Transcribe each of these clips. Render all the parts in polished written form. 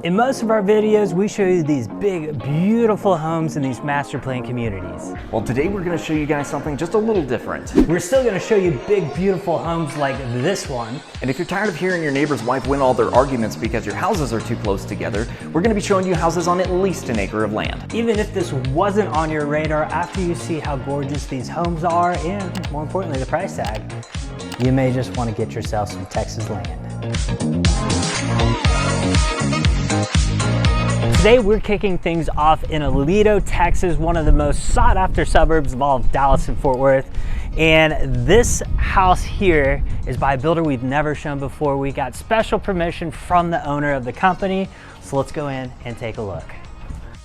In most of our videos, we show you these big, beautiful homes in these master plan communities. Well, today we're going to show you guys something just a little different. We're still going to show you big, beautiful homes like this one. And if you're tired of hearing your neighbor's wife win all their arguments because your houses are too close together, we're going to be showing you houses on at least an acre of land. Even if this wasn't on your radar, after you see how gorgeous these homes are and, more importantly, the price tag, you may just want to get yourself some Texas land. Today we're kicking things off in Aledo, Texas, one of the most sought after suburbs of all of Dallas and Fort Worth. And this house here is by a builder we've never shown before. We got special permission from the owner of the company. So let's go in and take a look.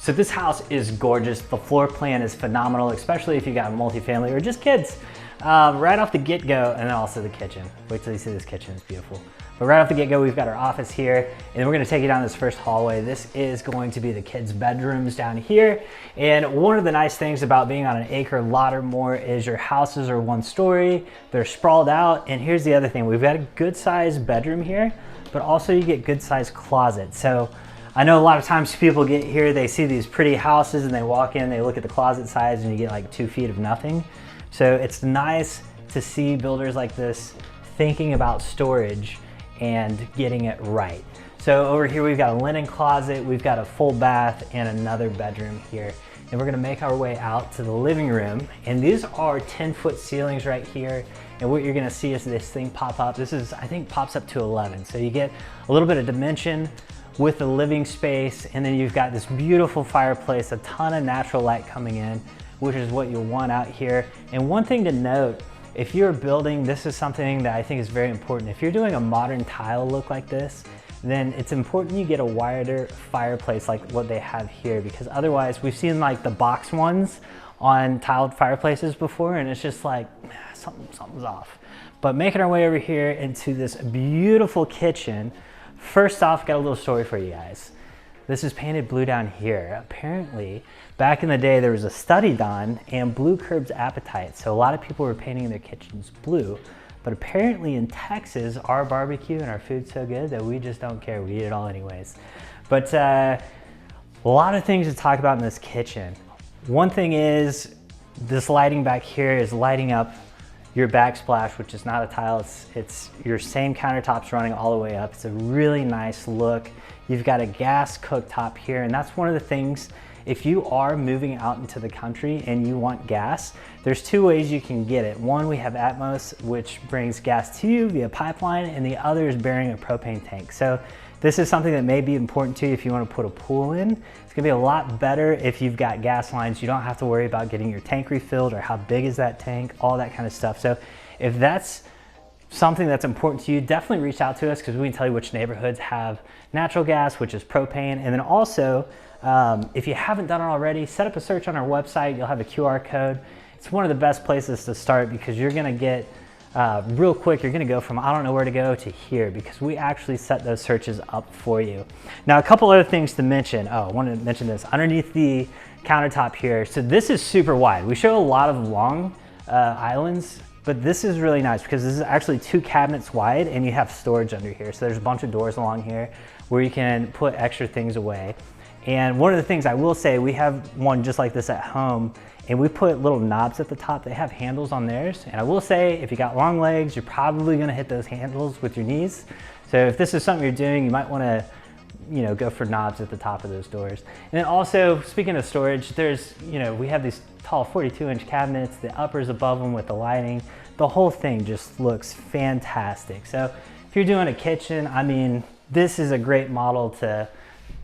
So this house is gorgeous. The floor plan is phenomenal, especially if you got a multifamily or just kids. Right off the get-go, and then also the kitchen. Wait till you see this kitchen, it's beautiful. But right off the get-go, we've got our office here, and then we're gonna take you down this first hallway. This is going to be the kids' bedrooms down here. And one of the nice things about being on an acre lot or more is your houses are one story, they're sprawled out, and here's the other thing. We've got a good-sized bedroom here, but also you get good-sized closets. So I know a lot of times people get here, they see these pretty houses, and they walk in, they look at the closet size, and you get like 2 feet of nothing. So it's nice to see builders like this thinking about storage and getting it right. So over here we've got a linen closet, we've got a full bath and another bedroom here. And we're gonna make our way out to the living room. And these are 10-foot ceilings right here. And what you're gonna see is this thing pop up. This is, I think, pops up to 11. So you get a little bit of dimension with the living space, and then you've got this beautiful fireplace, a ton of natural light coming in, which is what you'll want out here. And one thing to note, if you're building, this is something that I think is very important. If you're doing a modern tile look like this, then it's important you get a wider fireplace like what they have here, because otherwise we've seen like the box ones on tiled fireplaces before, and it's just like, something's off. But making our way over here into this beautiful kitchen, first off, got a little story for you guys. This is painted blue down here. Apparently, back in the day, there was a study done and blue curbs appetite. So a lot of people were painting their kitchens blue, but apparently in Texas, our barbecue and our food's so good that we just don't care. We eat it all anyways. But a lot of things to talk about in this kitchen. One thing is this lighting back here is lighting up your backsplash, which is not a tile. It's your same countertops running all the way up. It's a really nice look. You've got a gas cooktop here, and that's one of the things, if you are moving out into the country and you want gas, there's 2 ways you can get it. One, we have Atmos, which brings gas to you via pipeline, and the other is bearing a propane tank. So this is something that may be important to you if you want to put a pool in. It's gonna be a lot better if you've got gas lines. You don't have to worry about getting your tank refilled or how big is that tank, all that kind of stuff. So if that's something that's important to you, definitely reach out to us, because we can tell you which neighborhoods have natural gas, which is propane. And then also, if you haven't done it already, set up a search on our website. You'll have a QR code. It's one of the best places to start, because you're gonna get, real quick, you're gonna go from I don't know where to go to here, because we actually set those searches up for you. Now, a couple other things to mention. Oh, I wanted to mention this. Underneath the countertop here, so this is super wide. We show a lot of long islands, but this is really nice because this is actually 2 cabinets wide, and you have storage under here. So there's a bunch of doors along here where you can put extra things away. And one of the things I will say, we have one just like this at home, and we put little knobs at the top. They have handles on theirs. And I will say, if you got long legs, you're probably gonna hit those handles with your knees. So if this is something you're doing, you might wanna, go for knobs at the top of those doors. And then also, speaking of storage, there's, we have these tall 42-inch cabinets, the uppers above them with the lighting. The whole thing just looks fantastic. So if you're doing a kitchen, I mean, this is a great model to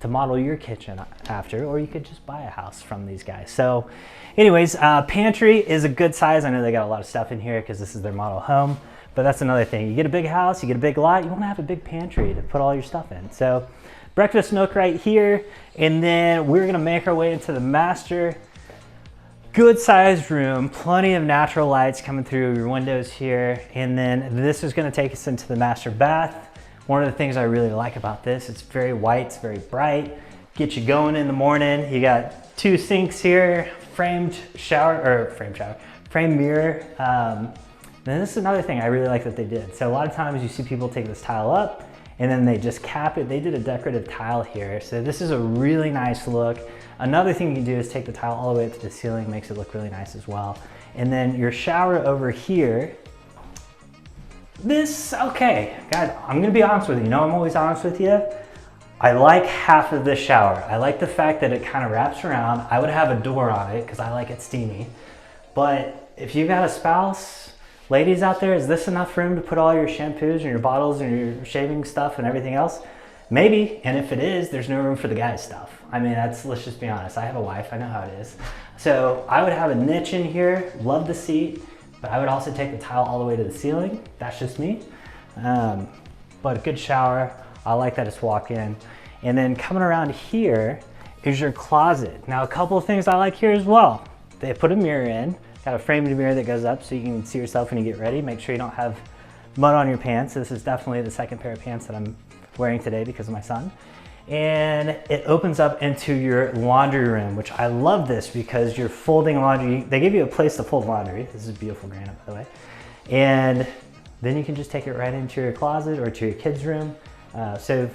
model your kitchen after, or you could just buy a house from these guys. So anyways, pantry is a good size. I know they got a lot of stuff in here because this is their model home, but that's another thing. You get a big house, you get a big lot, you wanna have a big pantry to put all your stuff in. So breakfast nook right here, and then we're gonna make our way into the master. Good sized room, plenty of natural lights coming through your windows here, and then this is gonna take us into the master bath. One of the things I really like about this, it's very white, it's very bright, get you going in the morning. You got 2 sinks here, framed mirror. And this is another thing I really like that they did. So a lot of times you see people take this tile up and then they just cap it. They did a decorative tile here. So this is a really nice look. Another thing you can do is take the tile all the way up to the ceiling, makes it look really nice as well. And then your shower over here, okay, guys, I'm gonna be honest with you. You know, I'm always honest with you. I like half of this shower. I like the fact that it kind of wraps around. I would have a door on it because I like it steamy. But if you've got a spouse, ladies out there, is this enough room to put all your shampoos and your bottles and your shaving stuff and everything else? Maybe, and if it is, there's no room for the guys' stuff. I mean, let's just be honest. I have a wife, I know how it is. So I would have a niche in here, love the seat, but I would also take the tile all the way to the ceiling. That's just me. But a good shower. I like that it's walk-in. And then coming around here is your closet. Now, a couple of things I like here as well. They put a mirror in, got a framed mirror that goes up so you can see yourself when you get ready. Make sure you don't have mud on your pants. This is definitely the second pair of pants that I'm wearing today because of my son. And it opens up into your laundry room, which I love this because you're folding laundry. They give you a place to fold laundry. This is beautiful granite, by the way. And then you can just take it right into your closet or to your kids' room. So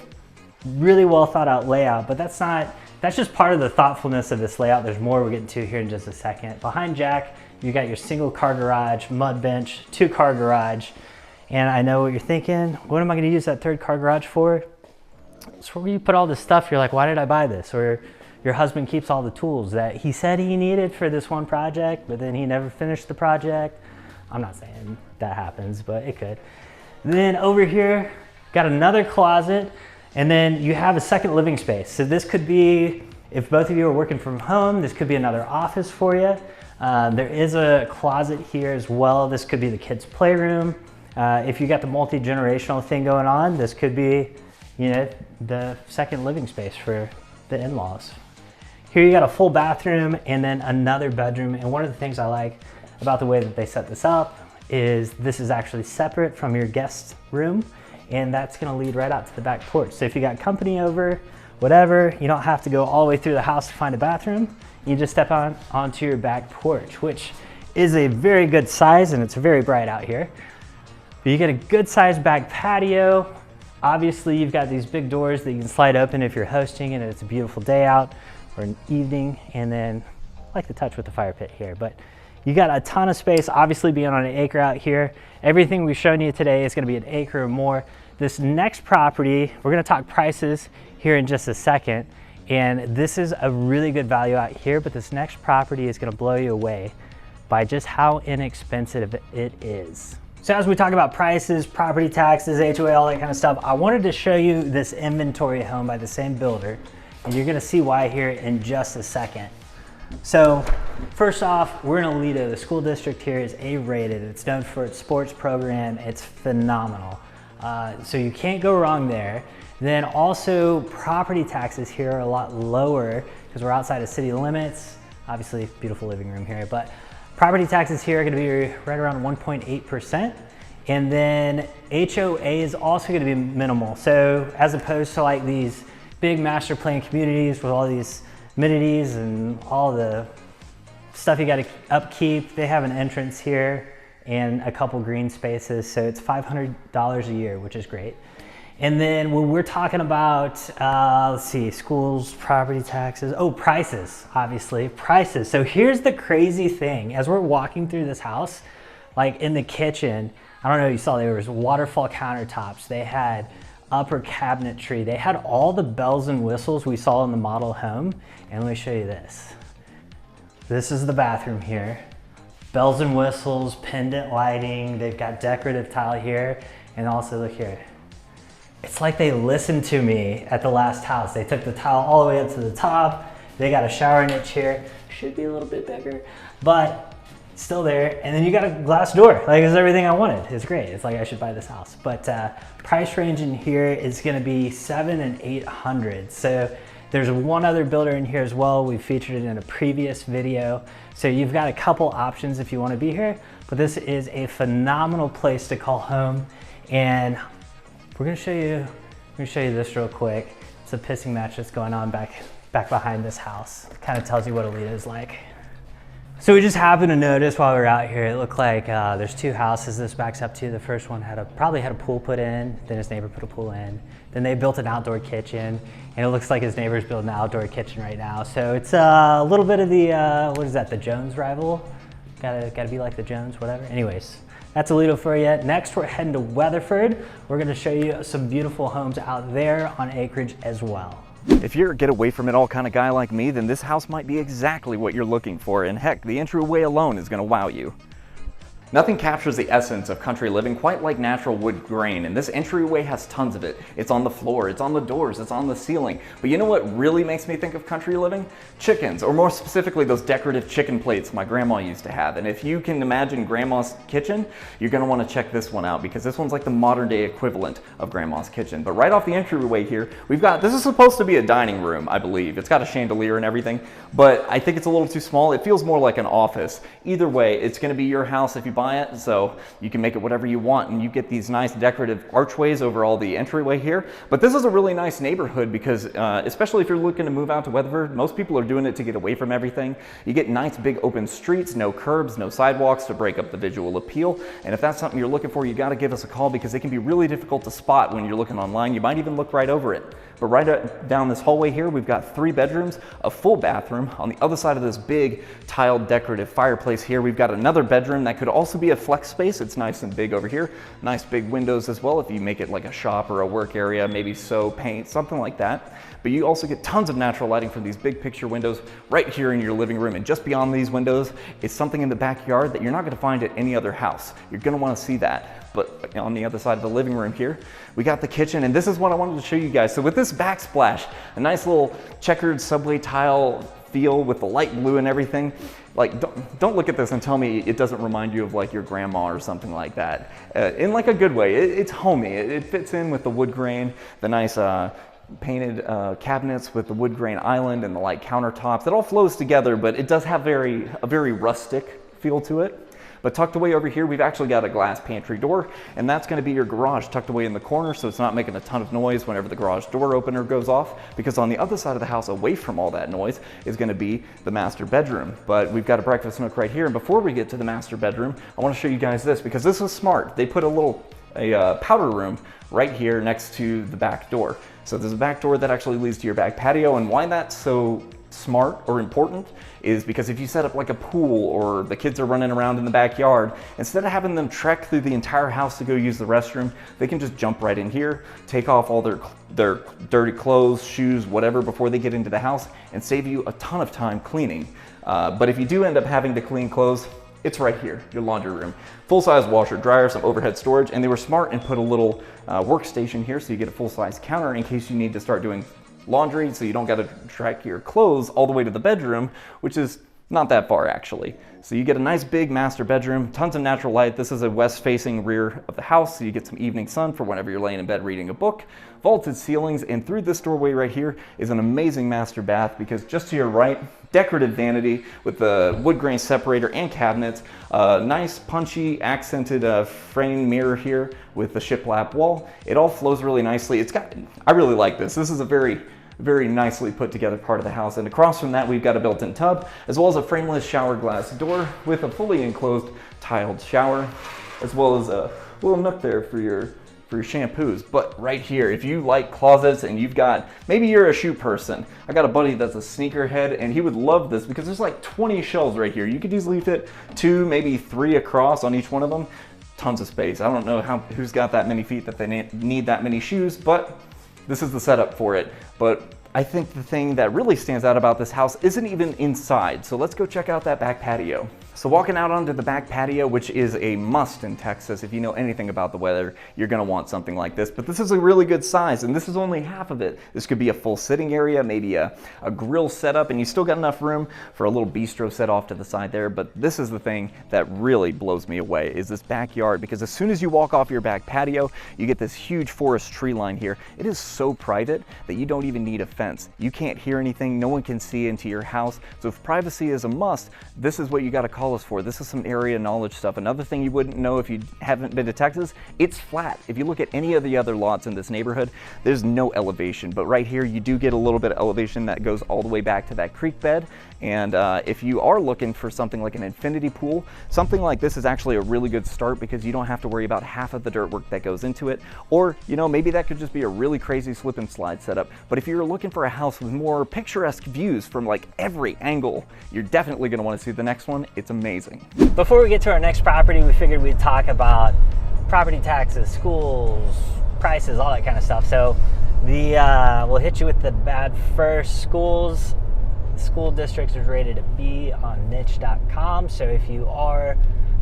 really well thought out layout, but that's just part of the thoughtfulness of this layout. There's more we're getting to here in just a second. Behind Jack, you got your single car garage, mud bench, 2-car garage. And I know what you're thinking, what am I gonna use that 3rd car garage for? It's where you put all this stuff. You're like, why did I buy this? Or your husband keeps all the tools that he said he needed for this one project, but then he never finished the project. I'm not saying that happens, but it could. Then over here, got another closet, and then you have a second living space. So this could be, if both of you are working from home, this could be another office for you. There is a closet here as well. This could be the kids' playroom. If you got the multi-generational thing going on, this could be, you know, the second living space for the in-laws. Here you got a full bathroom and then another bedroom. And one of the things I like about the way that they set this up is this is actually separate from your guest room, and that's gonna lead right out to the back porch. So if you got company over, whatever, you don't have to go all the way through the house to find a bathroom. You just step onto your back porch, which is a very good size, and it's very bright out here. But you get a good sized back patio. Obviously, you've got these big doors that you can slide open if you're hosting and it's a beautiful day out or an evening. And then I like the touch with the fire pit here, but you got a ton of space, obviously being on an acre out here. Everything we've shown you today is gonna be an acre or more. This next property, we're gonna talk prices here in just a second. And this is a really good value out here, but this next property is gonna blow you away by just how inexpensive it is. So as we talk about prices, property taxes, HOA, all that kind of stuff, I wanted to show you this inventory home by the same builder, and you're gonna see why here in just a second. So first off, we're in Aledo. The school district here is A-rated. It's known for its sports program. It's phenomenal. So you can't go wrong there. Then also property taxes here are a lot lower because we're outside of city limits. Obviously beautiful living room here, but property taxes here are gonna be right around 1.8%. And then HOA is also gonna be minimal. So as opposed to like these big master plan communities with all these amenities and all the stuff you gotta upkeep, they have an entrance here and a couple green spaces. So it's $500 a year, which is great. And then when we're talking about, let's see, schools, property taxes, prices, obviously, prices. So here's the crazy thing. As we're walking through this house, like in the kitchen, I don't know if you saw, there was waterfall countertops. They had upper cabinetry. They had all the bells and whistles we saw in the model home. And let me show you this. This is the bathroom here. Bells and whistles, pendant lighting. They've got decorative tile here. And also look here. It's like they listened to me at the last house. They took the tile all the way up to the top. They got a shower niche here. Should be a little bit bigger, but still there. And then you got a glass door. Like, it's everything I wanted. It's great. It's like I should buy this house. But price range in here is gonna be $700 and $800. So there's one other builder in here as well. We featured it in a previous video. So you've got a couple options if you wanna be here, but this is a phenomenal place to call home. And we're gonna show you this real quick. It's a pissing match that's going on back behind this house. It kind of tells you what Aledo is like. So we just happened to notice while we were out here, it looked like there's two houses this backs up to. The first one probably had a pool put in, then his neighbor put a pool in. Then they built an outdoor kitchen, and it looks like his neighbor's building an outdoor kitchen right now. So it's a little bit of the, what is that, the Jones rival? Gotta be like the Jones, whatever. Anyways, that's Aledo for you. Next, we're heading to Weatherford. We're gonna show you some beautiful homes out there on Acreage as well. If you're a get away from it all kind of guy like me, then this house might be exactly what you're looking for, and heck, the entryway alone is going to wow you. Nothing captures the essence of country living quite like natural wood grain, and this entryway has tons of it. It's on the floor, it's on the doors, it's on the ceiling. But you know what really makes me think of country living? Chickens, or more specifically those decorative chicken plates my grandma used to have. And if you can imagine grandma's kitchen, you're going to want to check this one out, because this one's like the modern day equivalent of grandma's kitchen. But right off the entryway here, we've got, this is supposed to be a dining room, I believe. It's got a chandelier and everything, but I think it's a little too small. It feels more like an office. Either way, it's going to be your house if you buy it, so you can make it whatever you want, and you get these nice decorative archways over all the entryway here. But this is a really nice neighborhood because especially if you're looking to move out to Weatherford, most people are doing it to get away from everything. You get nice big open streets, no curbs, no sidewalks to break up the visual appeal. And if that's something you're looking for, you got to give us a call, because it can be really difficult to spot when you're looking online. You might even look right over it. But right down this hallway here, we've got 3 bedrooms, a full bathroom. On the other side of this big tiled decorative fireplace here, we've got another bedroom that could also be a flex space. It's nice and big over here. Nice big windows as well if you make it like a shop or a work area, maybe sew, paint, something like that. But you also get tons of natural lighting from these big picture windows right here in your living room. And just beyond these windows is something in the backyard that you're not going to find at any other house. You're going to want to see that. But on the other side of the living room here, we got the kitchen, and this is what I wanted to show you guys. So with this backsplash, a nice little checkered subway tile feel with the light blue and everything, like don't look at this and tell me it doesn't remind you of like your grandma or something like that. In like a good way. It's homey. It fits in with the wood grain, the nice painted cabinets with the wood grain island and the light countertops. It all flows together, but it does have a very rustic feel to it. But tucked away over here, we've actually got a glass pantry door, and that's going to be your garage tucked away in the corner, so it's not making a ton of noise whenever the garage door opener goes off, because on the other side of the house, away from all that noise, is going to be the master bedroom. But we've got a breakfast nook right here, and before we get to the master bedroom, I want to show you guys this, because this is smart. They put a powder room right here next to the back door. So there's a back door that actually leads to your back patio, and why that's so smart or important is because if you set up like a pool or the kids are running around in the backyard, instead of having them trek through the entire house to go use the restroom, they can just jump right in here, take off all their dirty clothes, shoes, whatever before they get into the house, and save you a ton of time cleaning. But if you do end up having to clean clothes, it's right here, your laundry room. Full-size washer, dryer, some overhead storage, and they were smart and put a little workstation here so you get a full-size counter in case you need to start doing laundry, so you don't got to track your clothes all the way to the bedroom, which is not that far actually. So you get a nice big master bedroom, tons of natural light. This is a west-facing rear of the house, so you get some evening sun for whenever you're laying in bed reading a book. Vaulted ceilings, and through this doorway right here is an amazing master bath, because just to your right, decorative vanity with the wood grain separator and cabinets, nice punchy accented frame mirror here with the shiplap wall. It all flows really nicely. I really like this. This is a very nicely put together part of the house. And across from that, we've got a built-in tub, as well as a frameless shower glass door with a fully enclosed tiled shower, as well as a little nook there for your shampoos. But right here, if you like closets and maybe you're a shoe person. I got a buddy that's a sneakerhead, and he would love this because there's like 20 shelves right here. You could easily fit 2, maybe 3 across on each one of them. Tons of space. I don't know who's got that many feet that they need that many shoes, but this is the setup for it. But I think the thing that really stands out about this house isn't even inside. So let's go check out that back patio. So walking out onto the back patio, which is a must in Texas, if you know anything about the weather, you're gonna want something like this. But this is a really good size, and this is only half of it. This could be a full sitting area, maybe a grill setup, and you still got enough room for a little bistro set off to the side there. But this is the thing that really blows me away, is this backyard, because as soon as you walk off your back patio, you get this huge forest tree line here. It is so private that you don't even need a fence. You can't hear anything, no one can see into your house. So if privacy is a must, this is what you gotta call call us for. This is some area knowledge stuff. Another thing you wouldn't know if you haven't been to Texas, it's flat. If you look at any of the other lots in this neighborhood, there's no elevation. But right here, you do get a little bit of elevation that goes all the way back to that creek bed. And if you are looking for something like an infinity pool, something like this is actually a really good start because you don't have to worry about half of the dirt work that goes into it. Or, you know, maybe that could just be a really crazy slip and slide setup. But if you're looking for a house with more picturesque views from like every angle, you're definitely going to want to see the next one. It's amazing. Before we get to our next property, we figured we'd talk about property taxes, schools, prices, all that kind of stuff. So we'll hit you with the bad first. School districts is rated a B on niche.com. So if you are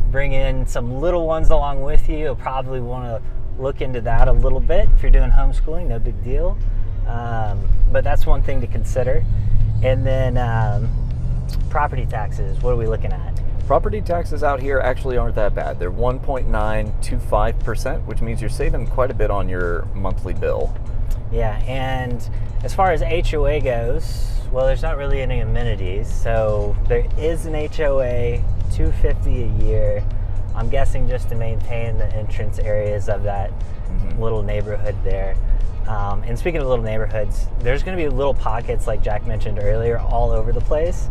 bringing some little ones along with you, you'll probably want to look into that a little bit. If you're doing homeschooling, no big deal. But that's one thing to consider. And then property taxes, what are we looking at? Property taxes out here actually aren't that bad. They're 1.925%, which means you're saving quite a bit on your monthly bill. Yeah, and as far as HOA goes, well, there's not really any amenities. So there is an HOA, $250 a year. I'm guessing just to maintain the entrance areas of that little neighborhood there. And speaking of little neighborhoods, there's going to be little pockets, like Jack mentioned earlier, all over the place.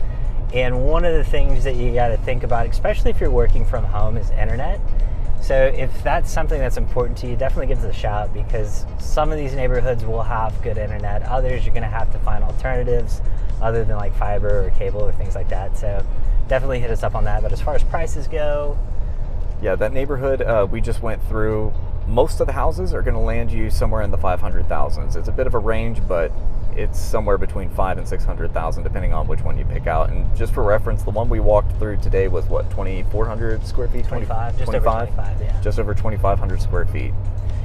And one of the things that you got to think about, especially if you're working from home, is internet. So if that's something that's important to you, definitely give us a shout, because some of these neighborhoods will have good internet. Others, you're going to have to find alternatives other than like fiber or cable or things like that. So definitely hit us up on that. But as far as prices go, yeah, that neighborhood we just went through, most of the houses are going to land you somewhere in the 500,000s. It's a bit of a range, but it's somewhere between 500,000 and 600,000 depending on which one you pick out. And just for reference, the one we walked through today was what, 2,400 square feet? 25, just over 25, yeah. Just over 2,500 square feet.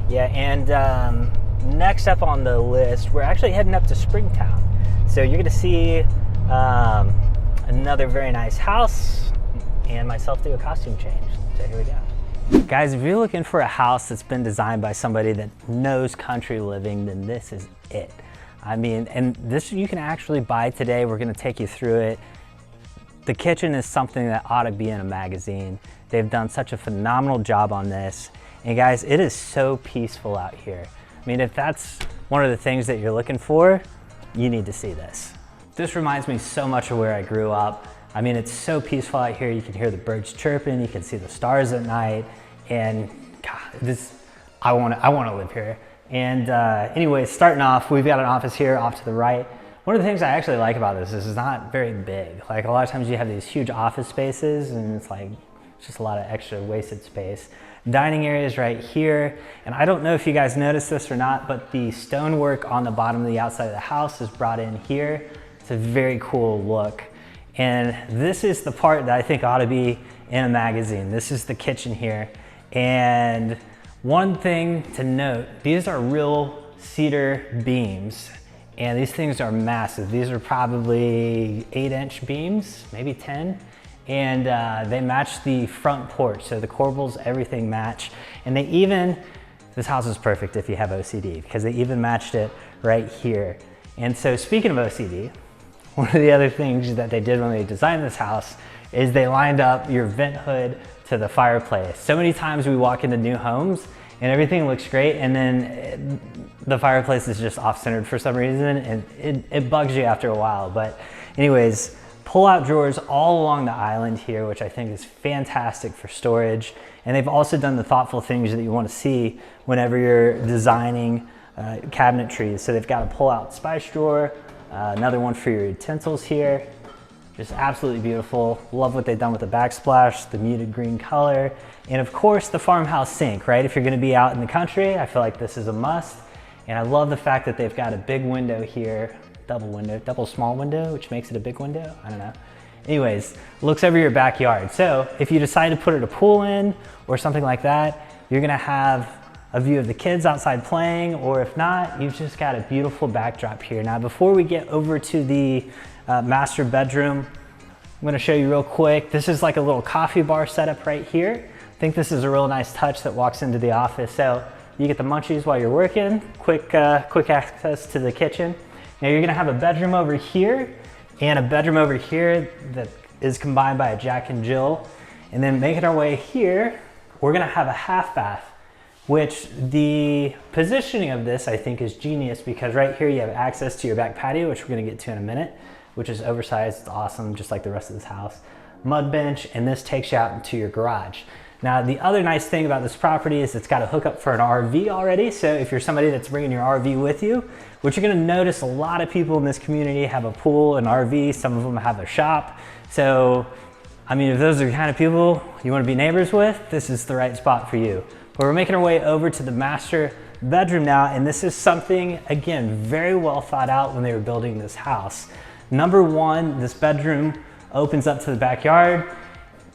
Yeah, and next up on the list, we're actually heading up to Springtown. So you're going to see another very nice house and myself do a costume change. So here we go. Guys, if you're looking for a house that's been designed by somebody that knows country living, then this is it. I mean, and this you can actually buy today. We're going to take you through it. The kitchen is something that ought to be in a magazine. They've done such a phenomenal job on this. And guys, it is so peaceful out here. I mean, if that's one of the things that you're looking for, you need to see this. This reminds me so much of where I grew up. I mean, it's so peaceful out here. You can hear the birds chirping, you can see the stars at night, and God, I want to live here. And anyways, starting off, we've got an office here off to the right. One of the things I actually like about this is it's not very big. Like a lot of times you have these huge office spaces and it's like just a lot of extra wasted space. Dining area is right here. And I don't know if you guys noticed this or not, but the stonework on the bottom of the outside of the house is brought in here. It's a very cool look. And this is the part that I think ought to be in a magazine. This is the kitchen here. And one thing to note, these are real cedar beams, and these things are massive. These are probably 8-inch beams, maybe 10, and they match the front porch. So the corbels, everything match. And they even, this house is perfect if you have OCD, because they even matched it right here. And so speaking of OCD, one of the other things that they did when they designed this house is they lined up your vent hood to the fireplace. So many times we walk into new homes and everything looks great, and then the fireplace is just off-centered for some reason, and it bugs you after a while. But anyways, pull-out drawers all along the island here, which I think is fantastic for storage. And they've also done the thoughtful things that you want to see whenever you're designing cabinetries. So they've got a pull-out spice drawer, another one for your utensils here. Just absolutely beautiful. Love what they've done with the backsplash, the muted green color, and of course the farmhouse sink, right? If you're gonna be out in the country, I feel like this is a must. And I love the fact that they've got a big window here, double small window, which makes it a big window, I don't know. Anyways, looks over your backyard. So if you decide to put a pool in or something like that, you're gonna have a view of the kids outside playing, or if not, you've just got a beautiful backdrop here. Now, before we get over to the master bedroom, I'm gonna show you real quick. This is like a little coffee bar setup right here. I think this is a real nice touch that walks into the office. So you get the munchies while you're working, quick access to the kitchen. Now you're gonna have a bedroom over here and a bedroom over here that is combined by a Jack and Jill. And then making our way here, we're gonna have a half bath, which the positioning of this I think is genius, because right here you have access to your back patio, which we're gonna get to in a minute, which is oversized, it's awesome, just like the rest of this house. Mud bench, and this takes you out into your garage. Now, the other nice thing about this property is it's got a hookup for an RV already. So if you're somebody that's bringing your RV with you, which you're gonna notice a lot of people in this community have a pool, an RV, some of them have a shop. So, I mean, if those are the kind of people you wanna be neighbors with, this is the right spot for you. But we're making our way over to the master bedroom now, and this is something, again, very well thought out when they were building this house. Number one, this bedroom opens up to the backyard,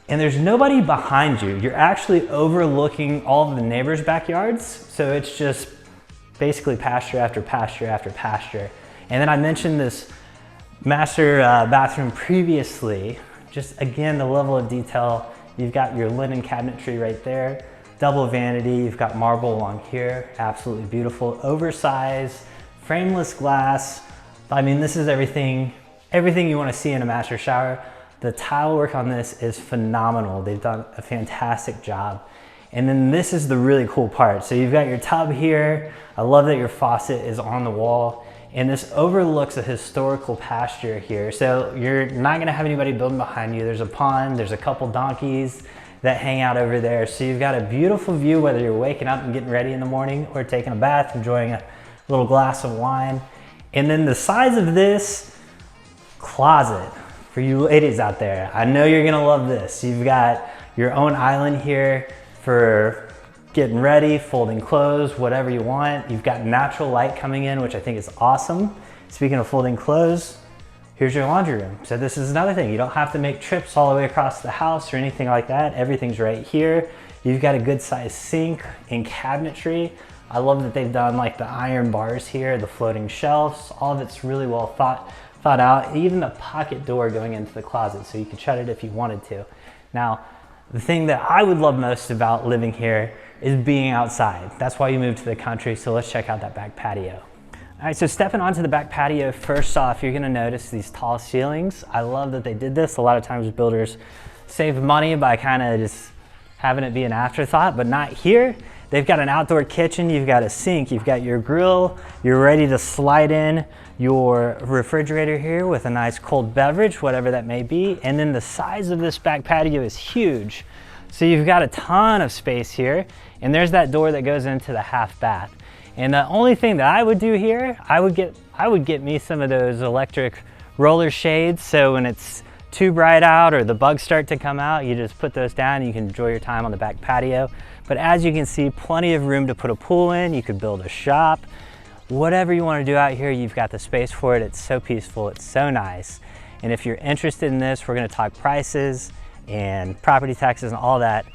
and there's nobody behind you. You're actually overlooking all of the neighbors' backyards, so it's just basically pasture after pasture after pasture. And then I mentioned this master bathroom previously. Just again, the level of detail. You've got your linen cabinetry right there, double vanity, you've got marble along here, absolutely beautiful. Oversized, frameless glass. I mean, this is everything you want to see in a master shower. The tile work on this is phenomenal. They've done a fantastic job. And then this is the really cool part. So you've got your tub here. I love that your faucet is on the wall, and this overlooks a historical pasture here. So you're not gonna have anybody building behind you. There's a pond, there's a couple donkeys that hang out over there. So you've got a beautiful view, whether you're waking up and getting ready in the morning or taking a bath, enjoying a little glass of wine. And then the size of this closet, for you ladies out there, I know you're gonna love this. You've got your own island here for getting ready, folding clothes, whatever you want. You've got natural light coming in, which I think is awesome. Speaking of folding clothes, here's your laundry room. So this is another thing. You don't have to make trips all the way across the house or anything like that. Everything's right here. You've got a good sized sink and cabinetry. I love that they've done like the iron bars here, the floating shelves. All of it's really well thought out. Even the pocket door going into the closet, so you can shut it if you wanted to. Now, the thing that I would love most about living here is being outside. That's why you moved to the country, so let's check out that back patio. All right, so stepping onto the back patio, first off, you're gonna notice these tall ceilings. I love that they did this. A lot of times builders save money by kind of just having it be an afterthought, but not here. They've got an outdoor kitchen, you've got a sink, you've got your grill, you're ready to slide in your refrigerator here with a nice cold beverage, whatever that may be. And then the size of this back patio is huge. So you've got a ton of space here, and there's that door that goes into the half bath. And the only thing that I would do here, I would get me some of those electric roller shades, so when it's too bright out or the bugs start to come out, you just put those down and you can enjoy your time on the back patio. But as you can see, plenty of room to put a pool in. You could build a shop. Whatever you want to do out here, you've got the space for it. It's so peaceful, it's so nice. And if you're interested in this, we're going to talk prices and property taxes and all that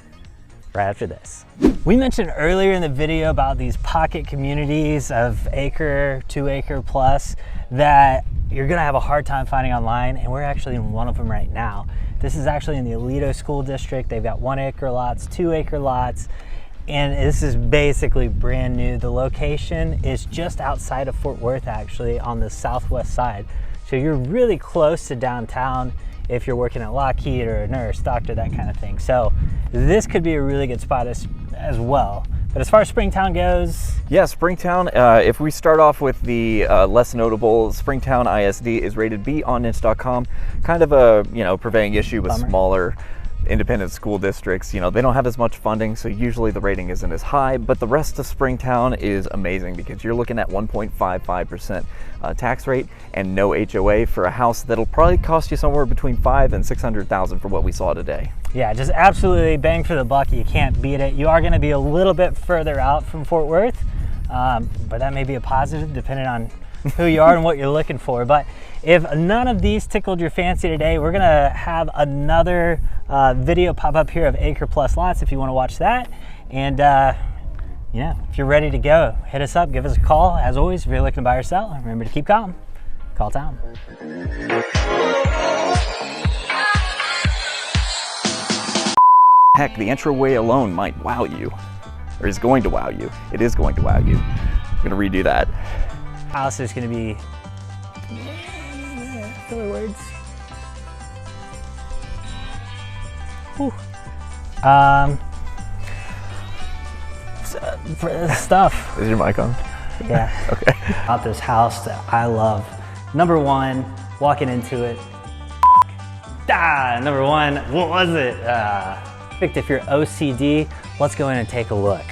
right after this. We mentioned earlier in the video about these pocket communities of acre, 2 acre plus that you're gonna have a hard time finding online, and we're actually in one of them right now. This is actually in the Aledo School District. They've got 1 acre lots, 2 acre lots, and this is basically brand new. The location is just outside of Fort Worth, actually, on the southwest side. So you're really close to downtown if you're working at Lockheed or a nurse, doctor, that kind of thing. So this could be a really good spot as well. But as far as Springtown goes? Yeah, Springtown, if we start off with the less notable, Springtown ISD is rated B on niche.com. Kind of a, prevailing issue with smaller independent school districts. They don't have as much funding, so usually the rating isn't as high, but the rest of Springtown is amazing because you're looking at 1.55% tax rate and no HOA for a house that'll probably cost you somewhere between $500,000 and $600,000 for what we saw today. Yeah, just absolutely bang for the buck. You can't beat it. You are going to be a little bit further out from Fort Worth, but that may be a positive depending on who you are and what you're looking for. But if none of these tickled your fancy today, we're gonna have another video pop up here of acre plus lots if you want to watch that. And if you're ready to go, hit us up, give us a call. As always, if you're looking to buy or sell, remember to keep calm. Call town. Heck, the entryway alone might wow you, or is going to wow you. It is going to wow you. I'm gonna redo that. House is going to be filler words. Whew. Stuff. Is your mic on? Yeah. Okay. About this house that I love. Number one, walking into it. Number one, what was it? If you're OCD, let's go in and take a look.